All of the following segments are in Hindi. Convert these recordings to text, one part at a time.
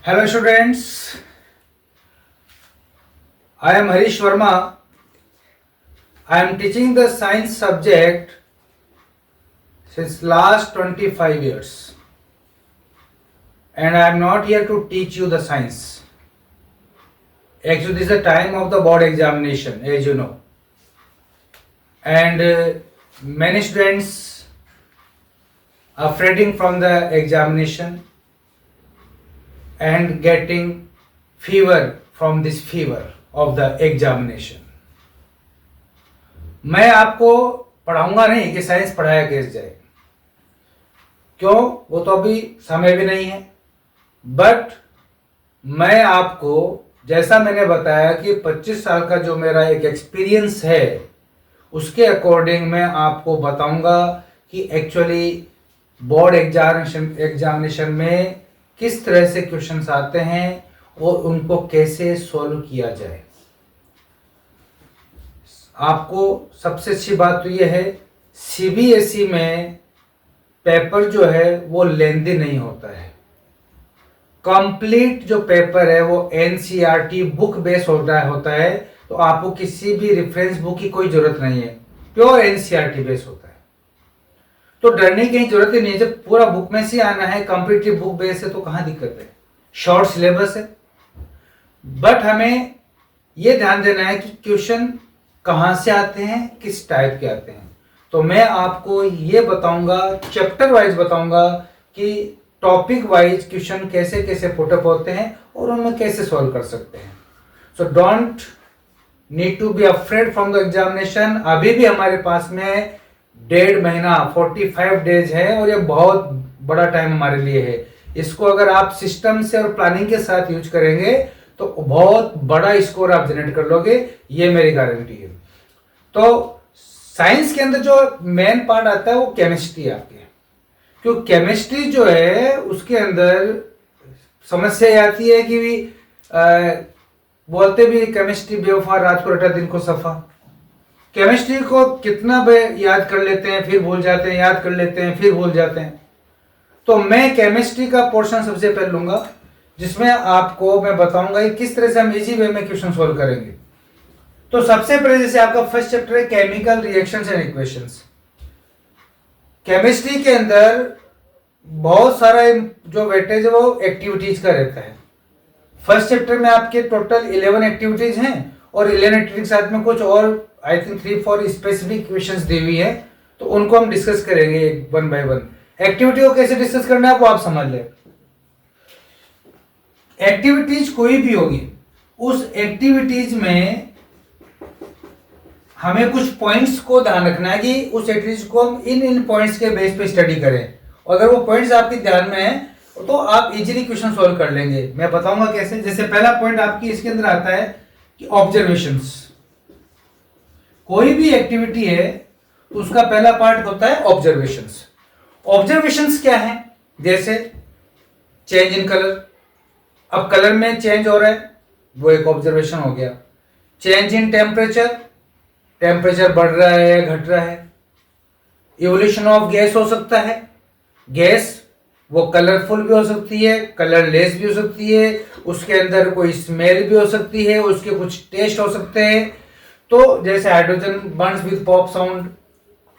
Hello students, I am Harish Verma. I am teaching the science subject since last 25 years and I am not here to teach you the science. Actually this is the time of the board examination, as you know, and many students are fretting from the examination and getting fever from this fever of the examination. मैं आपको पढ़ाऊंगा नहीं कि साइंस पढ़ाया कैसे जाए, क्यों, वो तो अभी समय भी नहीं है। बट मैं आपको, जैसा मैंने बताया कि 25 साल का जो मेरा एक एक्सपीरियंस है, उसके अकॉर्डिंग मैं आपको बताऊंगा कि एक्चुअली बोर्ड एग्जामिनेशन में किस तरह से क्वेश्चंस आते हैं और उनको कैसे सॉल्व किया जाए। आपको सबसे अच्छी बात तो यह है, सीबीएसई में पेपर जो है वो लेंदी नहीं होता है। कंप्लीट जो पेपर है वो एनसीईआरटी बुक बेस होता है, तो आपको किसी भी रेफरेंस बुक की कोई जरूरत नहीं है, प्योर एनसीईआरटी बेस होता है। तो डरने की जरूरत ही नहीं है, जब पूरा बुक में से आना है, कंप्लीटली बुक बेस है, तो कहां दिक्कत है, शॉर्ट सिलेबस है। बट हमें यह ध्यान देना है कि क्वेश्चन कहां से आते हैं, किस टाइप के आते हैं। तो मैं आपको ये बताऊंगा, चैप्टर वाइज बताऊंगा कि टॉपिक वाइज क्वेश्चन कैसे कैसे पुटअप होते हैं और उनमें कैसे सॉल्व कर सकते हैं। So don't need to be afraid from the examination. अभी भी हमारे पास में 1.5 महीना 45 डेज है और ये बहुत बड़ा टाइम हमारे लिए है। इसको अगर आप सिस्टम से और प्लानिंग के साथ यूज करेंगे तो बहुत बड़ा स्कोर आप जनरेट कर लोगे, ये मेरी गारंटी है। तो साइंस के अंदर जो मेन पार्ट आता है वो केमिस्ट्री आती है, क्योंकि केमिस्ट्री जो है उसके अंदर समस्या आती है कि भी बोलते भी केमिस्ट्री बेवफा, रात को रटा दिन को सफा। केमिस्ट्री को कितना याद कर लेते हैं, फिर भूल जाते हैं, याद कर लेते हैं, फिर भूल जाते हैं। तो मैं केमिस्ट्री का पोर्शन सबसे पहले लूंगा, जिसमें आपको मैं बताऊंगा कि किस तरह से हम इजी वे में क्वेश्चन सोल्व करेंगे। तो सबसे पहले जैसे आपका फर्स्ट चैप्टर है chemical reactions and equations. Chemistry के अंदर बहुत सारा जो वेटेज है वो एक्टिविटीज का रहता है। फर्स्ट चैप्टर में आपके टोटल 11 एक्टिविटीज हैं और 11 एक्टिविटीज के साथ में कुछ और आई थिंक 3-4 स्पेसिफिक क्वेश्चंस दी हुई है, तो उनको हम डिस्कस करेंगे वन बाय वन। एक्टिविटी को कैसे डिस्कस करना है वो आप समझ लें। एक्टिविटीज कोई भी होगी, उस एक्टिविटीज में हमें कुछ पॉइंट्स को ध्यान रखना है कि उस एक्टिविटीज को हम इन पॉइंट्स के बेस पे स्टडी करें। और अगर वो पॉइंट्स आपके ध्यान में है तो आप इजीली क्वेश्चन सॉल्व कर लेंगे। मैं बताऊंगा कैसे। जैसे पहला पॉइंट आपकी इसके अंदर आता है कि ऑब्जर्वेशंस। कोई भी एक्टिविटी है तो उसका पहला पार्ट होता है ऑब्जर्वेशंस। ऑब्जर्वेशंस क्या है? जैसे चेंज इन कलर, अब कलर में चेंज हो रहा है, वो एक ऑब्जर्वेशन हो गया। चेंज इन टेम्परेचर, टेम्परेचर बढ़ रहा है या घट रहा है। इवोल्यूशन ऑफ गैस हो सकता है, गैस वो कलरफुल भी हो सकती है, कलरलेस भी हो सकती है, उसके अंदर कोई स्मेल भी हो सकती है, उसके कुछ टेस्ट हो सकते हैं। तो जैसे hydrogen burns with pop sound,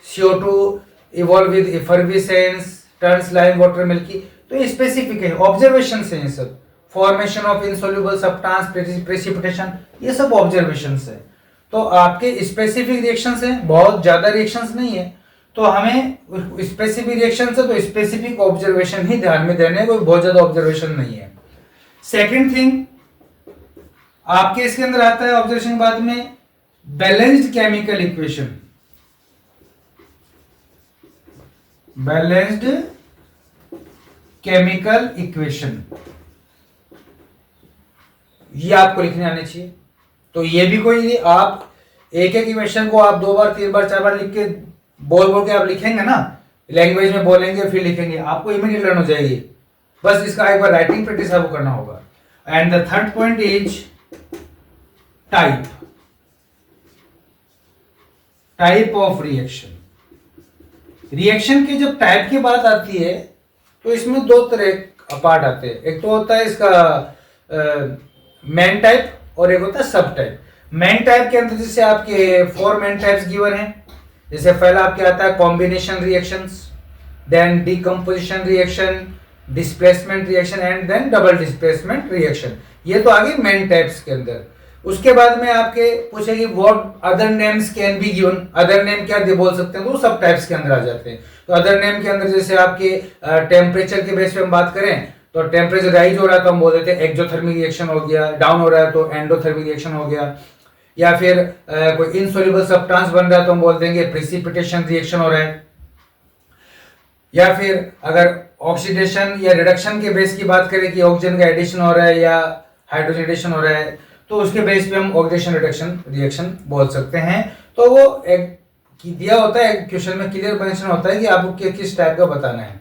CO2 evolve with effervescence, turns lime water milky. तो ये स्पेसिफिक है, ऑब्जर्वेशन है ये सब। Formation of insoluble substance, precipitation, ये सब ऑब्जर्वेशन है। तो आपके स्पेसिफिक रिएक्शंस हैं, बहुत ज्यादा रिएक्शंस नहीं है, तो हमें स्पेसिफिक रिएक्शन से तो स्पेसिफिक ऑब्जर्वेशन ही ध्यान में देने, कोई बहुत ज्यादा ऑब्जर्वेशन नहीं है। सेकंड थिंग आपके इसके अंदर आता है ऑब्जर्वेशन बाद में balanced chemical equation. Balanced chemical equation ये आपको लिखने आने चाहिए। तो ये भी कोई नहीं, आप एक एक इक्वेशन को आप 2 बार 3 बार 4 बार लिख के बोल के आप लिखेंगे ना, लैंग्वेज में बोलेंगे फिर लिखेंगे, आपको इमीडिएट लर्न हो जाएगी। बस इसका एक बार राइटिंग प्रैक्टिस आपको करना होगा। And the third point is type, type of reaction. Reaction की जब टाइप की बात आती है तो इसमें 2 तरह अपार्ट आते हैं। एक तो होता है इसका मेन टाइप और एक होता है सब टाइप। मेन टाइप के अंदर जैसे आपके 4 मेन टाइप्स गिवन हैं। जैसे पहला आपके आता है combination reactions, then decomposition reaction, displacement reaction and then double displacement reaction. ये तो आ गई मेन टाइप्स के अंदर। उसके बाद में आपके पूछेगी what other names can be given. Other name क्या बोल सकते हैं, तो सब टाइप्स के अंदर आ जाते हैं। तो अदर नेम के अंदर जैसे आपके टेम्परेचर के बेस पे हम बात करें तो टेम्परेचर राइज हो रहा है तो हम बोल देते हैं एक्सोथर्मिक रिएक्शन हो गया, डाउन हो रहा है तो एंडोथर्मिक रिएक्शन हो गया, या फिर कोई इनसोल्युबल सब्सटेंस बन रहा है तो हम बोल देंगे प्रिसिपिटेशन रिएक्शन हो रहा है। या फिर अगर ऑक्सीडेशन या रिडक्शन के बेस की बात करें कि ऑक्सीजन का एडिशन हो रहा है या हाइड्रोजन एडिशन हो रहा है तो उसके बेस पे हम ऑक्सीडेशन रिडक्शन रिएक्शन बोल सकते हैं। तो वो एक दिया होता है क्वेश्चन में, क्लियर मेंशन होता है कि आपको किस टाइप का बताना है।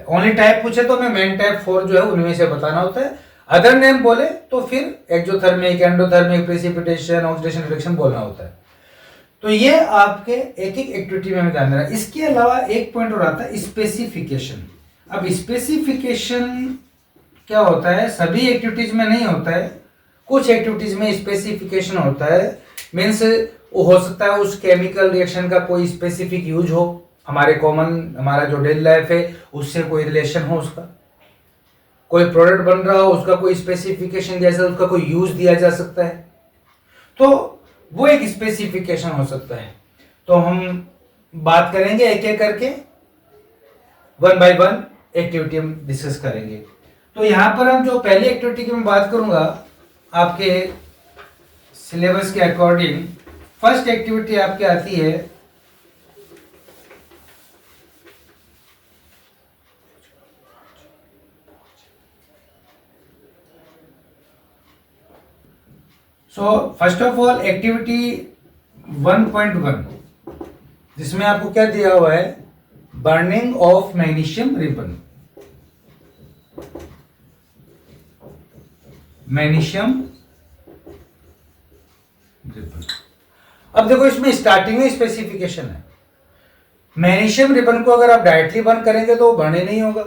ओनली टाइप पूछे तो हमें मेन टाइप 4 जो है उनमें से बताना होता है। अदर नेम बोले तो फिर exothermic, endothermic, precipitation, oxidation reduction बोलना होता है। तो ये आपके एक एक एक्टिविटी में हमें ध्यान देना है। इसके अलावा एक पॉइंट और आता है स्पेसिफिकेशन। अब स्पेसिफिकेशन क्या होता है, सभी एक्टिविटीज में नहीं होता है, कुछ एक्टिविटीज में स्पेसिफिकेशन होता है। मीन्स वो हो सकता है उस केमिकल रिएक्शन का कोई स्पेसिफिक यूज हो, हमारे कॉमन हमारा जो डेली लाइफ है उससे कोई रिलेशन हो, उसका कोई प्रोडक्ट बन रहा हो उसका कोई स्पेसिफिकेशन जैसा उसका कोई यूज दिया जा सकता है, तो वो एक स्पेसिफिकेशन हो सकता है। तो हम बात करेंगे एक एक करके, 1 बाय 1 एक्टिविटी हम डिस्कस करेंगे। तो यहां पर हम जो पहली एक्टिविटी की मैं बात करूंगा आपके सिलेबस के अकॉर्डिंग, फर्स्ट एक्टिविटी आपके आती है फर्स्ट ऑफ ऑल एक्टिविटी 1.1 जिसमें आपको क्या दिया हुआ है, burning of magnesium ribbon. Magnesium ribbon, अब देखो इसमें स्टार्टिंग में स्पेसिफिकेशन है। मैग्नीशियम रिबन को अगर आप डायरेक्टली बर्न करेंगे तो बर्न नहीं होगा,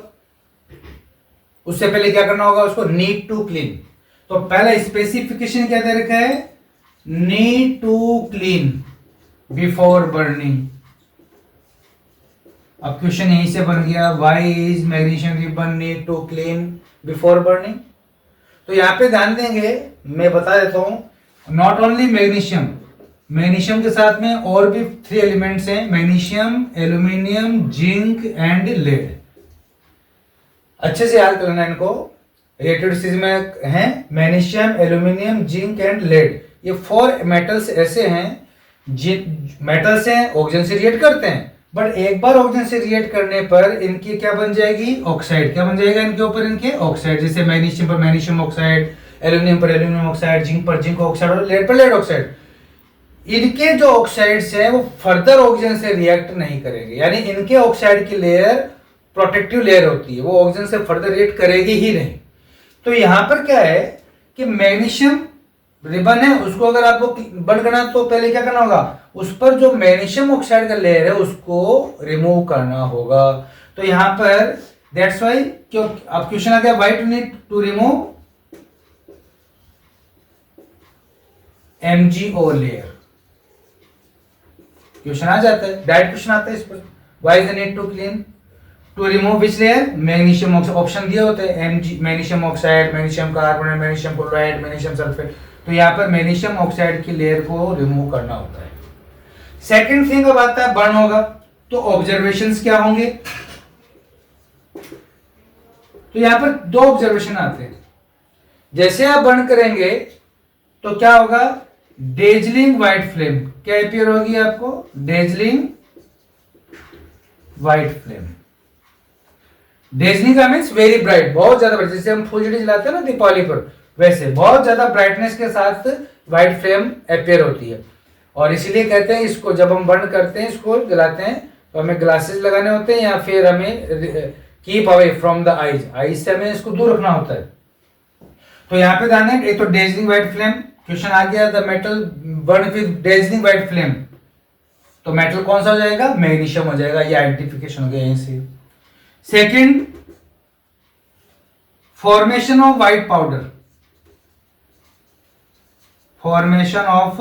उससे पहले क्या करना होगा, उसको नीड टू क्लीन। तो पहला स्पेसिफिकेशन क्या दे रखा है, need to clean before burning. अब क्वेश्चन यहीं से बन गया, why is magnesium ribbon need to clean before burning. तो यहां पे ध्यान देंगे, मैं बता देता हूं, नॉट ओनली मैग्नीशियम, मैग्नीशियम के साथ में और भी 3 एलिमेंट्स हैं, magnesium, aluminium, zinc and lead. अच्छे से याद करना इनको, रिलेटेड चीज में हैं magnesium, aluminium, zinc and lead. ये 4 मेटल्स ऐसे हैं, मेटल्स हैं, ऑक्सीजन से रिएक्ट करते हैं, बट एक बार ऑक्सीजन से रिएक्ट करने पर इनकी क्या बन जाएगी, ऑक्साइड। क्या बन जाएगा इनके ऊपर, इनके ऑक्साइड। जैसे मैग्नीशियम पर मैग्नीशियम ऑक्साइड, एल्यूमिनियम पर एल्यूमिनियम ऑक्साइड, जिंक पर जिंक ऑक्साइड और लेड पर लेड ऑक्साइड। इनके जो ऑक्साइड्स हैं वो फर्दर ऑक्सीजन से रिएक्ट नहीं करेंगे, यानी इनके ऑक्साइड की लेयर प्रोटेक्टिव लेयर होती है, वो ऑक्सीजन से फर्दर रिएक्ट करेगी ही नहीं। तो यहां पर क्या है कि मैग्नीशियम रिबन है, उसको अगर आपको बर्न करना है तो पहले क्या करना होगा, उस पर जो मैग्नीशियम ऑक्साइड का लेयर है उसको रिमूव करना होगा। तो यहां पर दैट्स व्हाई, क्यों अब क्वेश्चन आ गया, why to need to remove MgO layer. Question आ जाता है, डायरेक्ट क्वेश्चन आता है इस पर, why is the need to clean to remove which layer, magnesium oxide. Option दिए होते हैं magnesium oxide, magnesium carbonate, magnesium chloride, magnesium sulphate. तो यहाँ पर मैग्नीशियम ऑक्साइड की लेयर को रिमूव करना होता है। सेकंड थिंग अब आता है बर्न होगा, तो ऑब्जर्वेशंस क्या होंगे, तो यहां पर 2 ऑब्जर्वेशन आते हैं। जैसे आप बर्न करेंगे तो क्या होगा, डेजलिंग व्हाइट फ्लेम क्या अपीयर होगी आपको, डेजलिंग व्हाइट फ्लेम। डेजलिंग का मीन्स वेरी ब्राइट, बहुत ज्यादा ब्राइट, जैसे हम फुलझड़ी जलाते हैं ना दीपावली पर, वैसे बहुत ज्यादा ब्राइटनेस के साथ व्हाइट फ्लेम अपीयर होती है। और इसीलिए कहते हैं इसको जब हम बर्न करते हैं, इसको जलाते हैं तो हमें ग्लासेस लगाने होते हैं या फिर हमें keep away from the eyes, eyes से हमें इसको दूर रखना होता है। तो यहाँ पे ध्यान है, एक तो डेजलिंग व्हाइट फ्लेम, क्वेश्चन आ गया, the metal burn with dazzling white flame, तो मेटल कौन सा हो जाएगा, मैग्नीशियम हो जाएगा, ये आइडेंटिफिकेशन हो गया यहीं से। Second, formation of white powder, formation of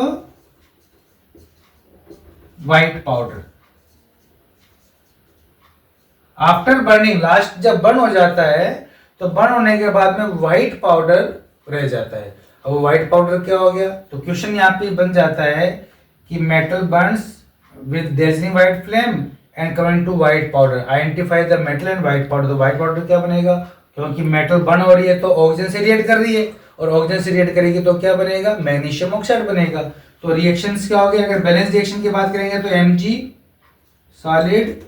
white powder after burning, last जब बर्न हो जाता है तो बर्न होने के बाद में व्हाइट पाउडर रह जाता है। अब व्हाइट पाउडर क्या हो गया, तो क्वेश्चन यहाँ पे बन जाता है कि metal burns with dazzling white flame and coming to white powder, identify the metal and white powder. तो व्हाइट पाउडर क्या बनेगा, क्योंकि मेटल बर्न हो रही है तो ऑक्सीजन से रिएक्ट कर रही है, और ऑक्सीजन से रिएक्ट करेगी तो क्या बनेगा, मैग्नीशियम ऑक्साइड बनेगा। तो रिएक्शंस क्या हो गया, अगर बैलेंस रिएक्शन की बात करेंगे तो Mg solid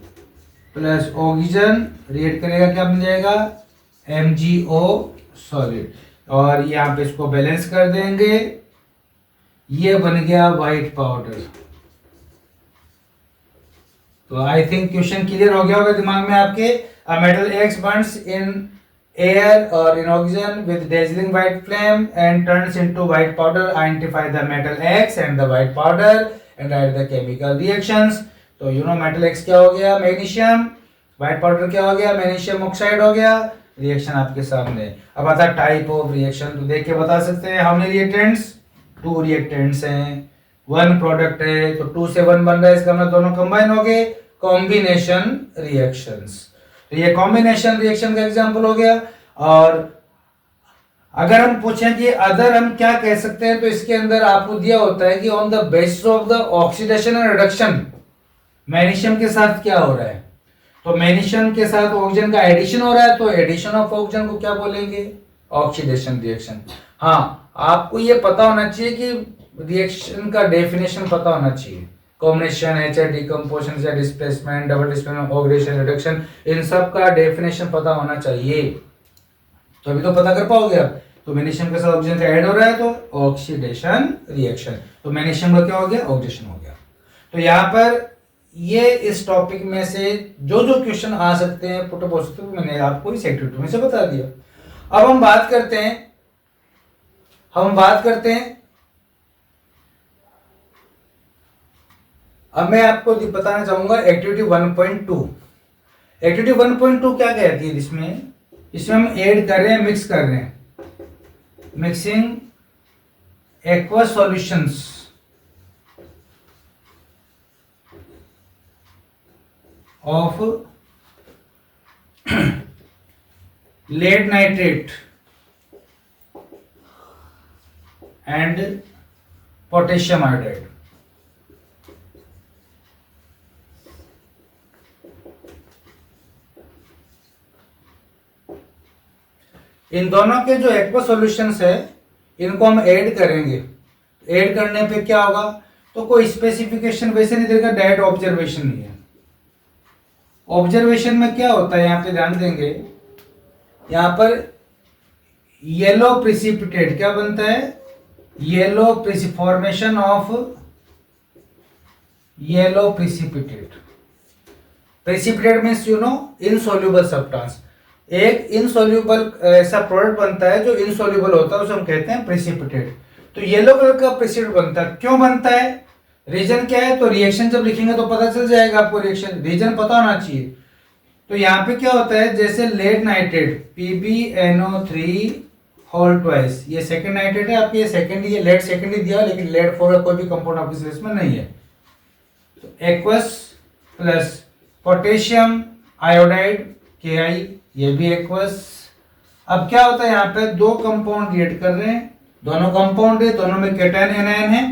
plus oxygen react करेगा, क्या बन जाएगा, MgO सॉलिड। और यहाँ पे इसको बैलेंस कर देंगे, ये बन गया व्हाइट पाउडर। तो आई थिंक क्वेश्चन क्लियर हो गया होगा दिमाग में आपके। A metal X Burns in air or in oxygen with dazzling white flame and turns into white powder, identify the metal X and the white powder and write the chemical reactions। तो यू नो मेटल X क्या हो गया, मैग्नीशियम, व्हाइट पाउडर क्या हो गया, मैग्नीशियम ऑक्साइड हो गया। रिएक्शन आपके सामने। अब आता टाइप ऑफ रिएक्शन, तो देख के बता सकते हैं हाउ मेनी रिएक्टेंट्स, 2 रिएक्टेंट्स हैं, 1 प्रोडक्ट है, तो 2 से 1 बन रहा है, इसका मतलब दोनों कंबाइन हो गए, कॉम्बिनेशन रिएक्शंस। तो ये कॉम्बिनेशन रिएक्शन का एग्जांपल हो गया। और अगर हम पूछें कि अदर हम क्या कह सकते हैं, तो इसके अंदर आपको दिया होता है कि on the basis of the oxidation and reduction, magnesium के साथ क्या हो रहा है, तो मैग्नीशियम के साथ ऑक्सीजन का एडिशन हो रहा है, तो एडिशन ऑफ ऑक्सीजन को क्या बोलेंगे, ऑक्सीडेशन रिएक्शन। हाँ, आपको ये पता होना चाहिए कि रिएक्शन का डेफिनेशन पता होना चाहिए, कॉम्बिनेशन है, चाहे डिकम्पोजिशन, चाहे displacement, double displacement, oxidation, reduction, इन सब का डेफिनेशन पता होना चाहिए, तो अभी तो पता कर पाओगे आप। तो मैग्नीशियम के साथ ऑक्सीजन का ऐड हो रहा है तो ऑक्सीडेशन रिएक्शन, तो मैग्नीशियम का क्या हो गया, ऑक्सीडेशन हो गया। तो यहाँ पर ये इस टॉपिक में से जो जो क्वेश्चन आ सकते हैं पुट हो सकते हैं, मैंने आपको इस एक्टिविटी में से बता दिया। अब हम बात करते हैं अब मैं आपको बताना चाहूंगा एक्टिविटी 1.2। एक्टिविटी 1.2 क्या कहती है, इसमें हम ऐड कर रहे हैं, मिक्स कर रहे हैं, mixing aqua solutions of lead nitrate and potassium iodide। इन दोनों के जो एक्वा सॉल्यूशंस है इनको हम ऐड करेंगे। ऐड करने पे क्या होगा, तो कोई स्पेसिफिकेशन वैसे नहीं देगा, डायरेक्ट ऑब्जर्वेशन नहीं है। ऑब्जर्वेशन में क्या होता है, यहां पे ध्यान देंगे, यहां पर येलो प्रिसिपिटेट क्या बनता है, yellow formation of yellow precipitate. Precipitate means you know insoluble substance. एक इनसॉल्युबल ऐसा प्रोडक्ट बनता है जो इनसॉल्युबल होता है, उसे हम कहते हैं प्रिसिपिटेट। तो येलो कलर का प्रिसिपिटेट बनता है, क्यों बनता है, रीजन क्या है, तो रिएक्शन जब लिखेंगे तो पता चल जाएगा आपको, रिएक्शन रीजन पता होना चाहिए। तो यहाँ पे क्या होता है, जैसे lead nitrate PbNO3 whole twice, ये सेकंड नाइट्रेट है आपके, ये सेकंड, ये लेड सेकंड ही दिया, लेकिन लेड 4 का कोई भी कंपाउंड आपकी सीरीज में नहीं है। तो aqueous plus potassium iodide Ki, ये भी एक्वस। अब क्या होता है, यहाँ पे 2 कंपाउंड रिएक्ट कर रहे हैं, दोनों कंपाउंड है, दोनों में कैटायन एनायन है,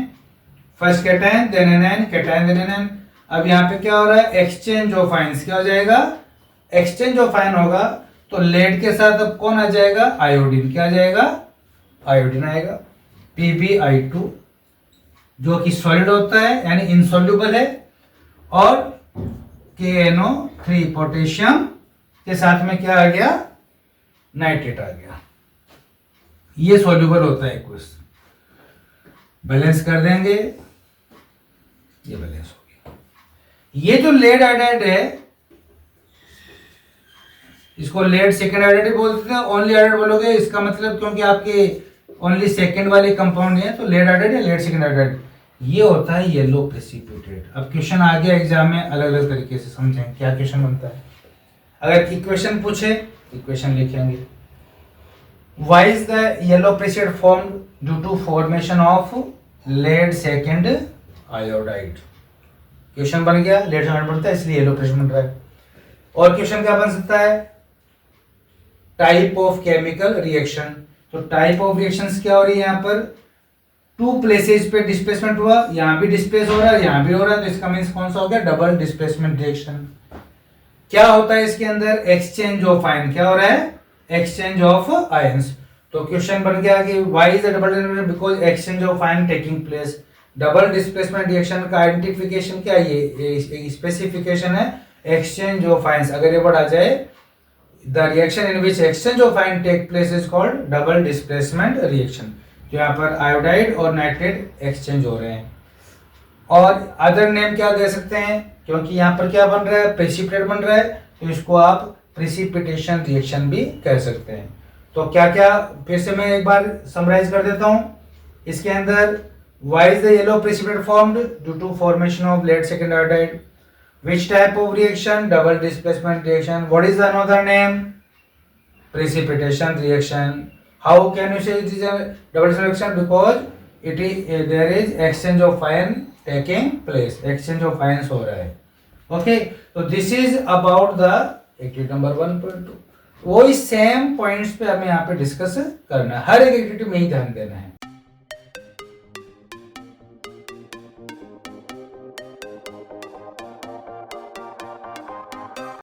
first cation then anion, cation then anion. अब यहाँ पे क्या हो रहा है, एक्सचेंज ऑफ आयंस, क्या हो जाएगा, एक्सचेंज ऑफ आयन होगा, तो लेड के साथ अब कौन आ जाएगा, आयोडीन, क्या आ जाएगा, आयोडीन आएगा, PbI2 जो कि सॉलिड होता है यानी इनसॉल्युबल है, और KNO3 पोटेशियम के साथ में क्या आ गया, नाइट्रेट आ गया, ये सॉल्युबल होता है एक्वस। बैलेंस कर देंगे, ये बैलेंस हो गया। ये जो लेड आयोडाइड है इसको लेड सेकेंड आयोडाइड बोलते हैं, ओनली आयोडाइड बोलोगे इसका मतलब, क्योंकि आपके ओनली सेकेंड वाले कंपाउंड है तो लेड आयोडाइड या लेड सेकेंड आयोडाइड, ये होता है येलो प्रेसिपिटेट। अब क्वेश्चन आ गया एग्जाम में, अलग अलग तरीके से समझें क्या क्वेश्चन बनता है। अगर इक्वेशन पूछे इक्वेशन लिखेंगे, Why is the yellow precipitate formed? Due to formation of lead second iodide. Question बन गया, लेड सेकेंड बनता है इसलिए येलो प्रेसिपिटेट बन रहा है। और क्वेश्चन क्या बन सकता है? Type of chemical reaction. तो टाइप ऑफ रिएक्शंस क्या हो रही है यहाँ पर? टू प्लेसेस पे डिस्प्लेसमेंट हुआ, यहाँ भी डिस्प्लेस हो रहा है, यहाँ भी हो रहा है, तो इसका मीन्स कौन सा हो गया? Double displacement reaction. क्या होता है इसके अंदर? Exchange of ion. क्या हो रहा है? Exchange of ions. तो क्वेश्चन बन गया कि why is the double displacement? Because exchange of ion taking place. Double displacement reaction का आइडेंटिफिकेशन क्या है? ये स्पेसिफिकेशन है एक्सचेंज ऑफ आयंस। अगर ये वर्ड आ जाए, the reaction in which exchange of ion take place is called double displacement reaction. तो यहाँ पर आयोडाइड और नाइट्रेट एक्सचेंज हो रहे हैं। और अदर नेम क्या दे सकते हैं? क्योंकि यहाँ पर क्या बन रहा है? प्रेसिपिटेट बन रहा है, तो इसको आप प्रेसिपिटेशन रिएक्शन भी कह सकते हैं। तो क्या क्या, फिर से मैं एक बार समराइज कर देता हूं। इसके अंदर why is the yellow precipitate formed? Due to formation of lead second iodide. Which type of reaction? Double displacement reaction. What is the another name? Precipitation reaction. How can you say it is a double displacement reaction? Because it is there is exchange of ion taking place. Exchange of ions हो रहा है। ओके, तो this is about the activity number 1.2। वो इस सेम पॉइंट्स पे हमें यहाँ पे डिस्कस करना है, हर एक एक्टिविटी में ही ध्यान देना है।